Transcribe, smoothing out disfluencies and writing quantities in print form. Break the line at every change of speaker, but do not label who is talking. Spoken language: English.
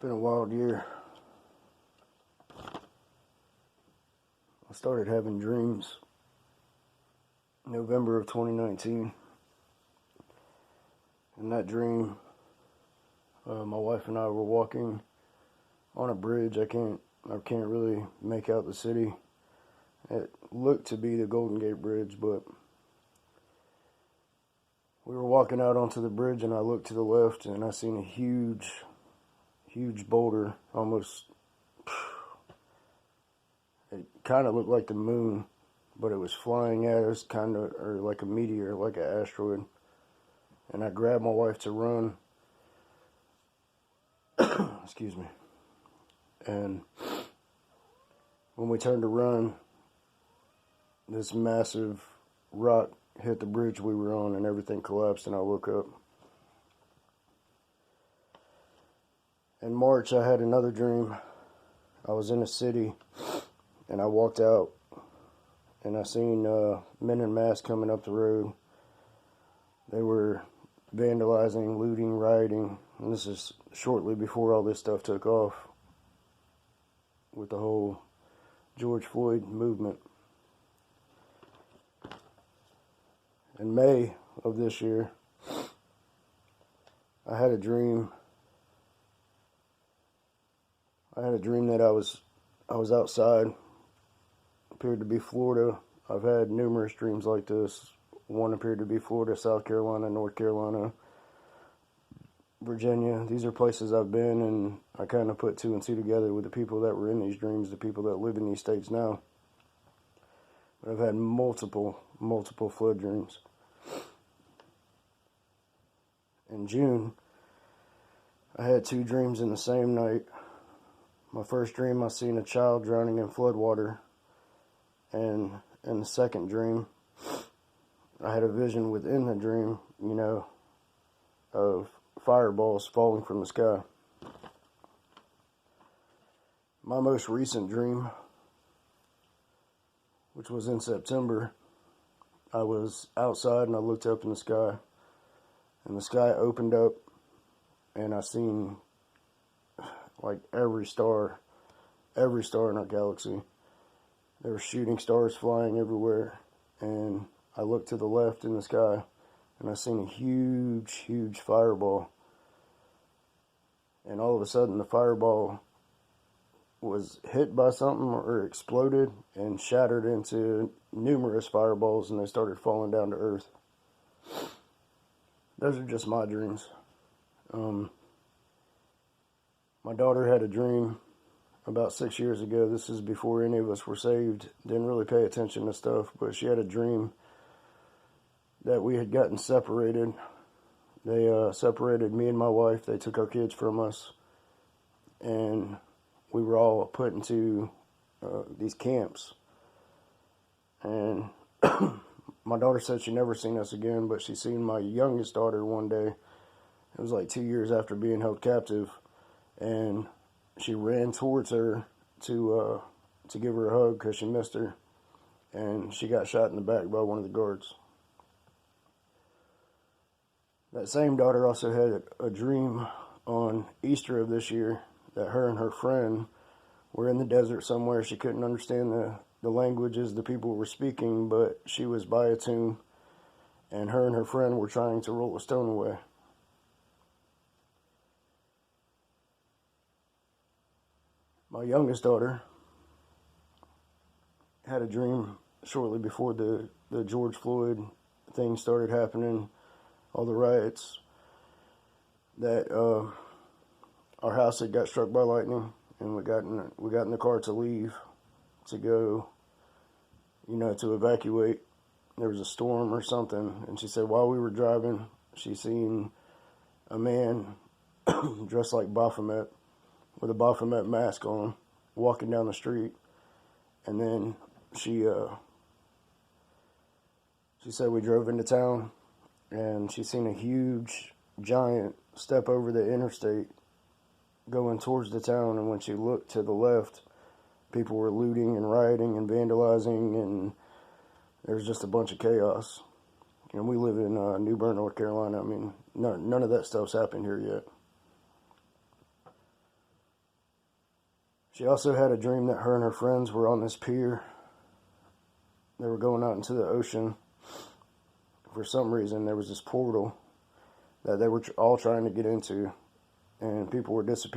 Been a wild year. I started having dreams November of 2019. In that dream, my wife and I were walking on a bridge. I can't really make out the city. It looked to be the Golden Gate Bridge, but we were walking out onto the bridge, and I looked to the left, and I seen a huge boulder, almost, it kind of looked like the moon, but it was flying at us, kind of, or like a meteor, like an asteroid. And I grabbed my wife to run. Excuse me. And when we turned to run, this massive rock hit the bridge we were on, and everything collapsed, and I woke up. In March, I had another dream. I was in a city, and I walked out, and I seen men in masks coming up the road. They were vandalizing, looting, rioting, and this is shortly before all this stuff took off with the whole George Floyd movement. In May of this year, I had a dream. That I was outside. Appeared to be Florida. I've had numerous dreams like this. One appeared to be Florida, South Carolina, North Carolina, Virginia. These are places I've been, and I kind of put two and two together with the people that were in these dreams, the people that live in these states now. But I've had multiple flood dreams. In June, I had two dreams in the same night. My first dream, I seen a child drowning in flood water. And in the second dream, I had a vision within the dream, of fireballs falling from the sky. My most recent dream, which was in September, I was outside and I looked up in the sky. And the sky opened up, and I seen like every star in our galaxy. There were shooting stars flying everywhere, and I looked to the left in the sky, and I seen a huge fireball. And all of a sudden, the fireball was hit by something or exploded and shattered into numerous fireballs, and they started falling down to earth. Those are just my dreams. My daughter had a dream about 6 years ago. This is before any of us were saved. Didn't really pay attention to stuff, but she had a dream that we had gotten separated. They separated me and my wife. They took our kids from us, and we were all put into these camps. And my daughter said she never seen us again, but she seen my youngest daughter one day. It was like 2 years after being held captive. And she ran towards her to give her a hug because she missed her, and she got shot in the back by one of the guards. That same daughter also had a dream on Easter of this year that her and her friend were in the desert somewhere. She couldn't understand the languages the people were speaking, but she was by a tomb, and her friend were trying to roll a stone away. My youngest daughter had a dream shortly before the George Floyd thing started happening, all the riots, that our house had got struck by lightning, and we got in the car to leave, to go, to evacuate. There was a storm or something, and she said while we were driving, she seen a man dressed like Baphomet, with a Baphomet mask on, walking down the street. And then she said we drove into town, and she seen a huge giant step over the interstate going towards the town. And when she looked to the left, people were looting and rioting and vandalizing, and there was just a bunch of chaos. And we live in New Bern, North Carolina. I mean, none of that stuff's happened here yet. She also had a dream that her and her friends were on this pier. They were going out into the ocean. For some reason, there was this portal that they were all trying to get into, and people were disappearing.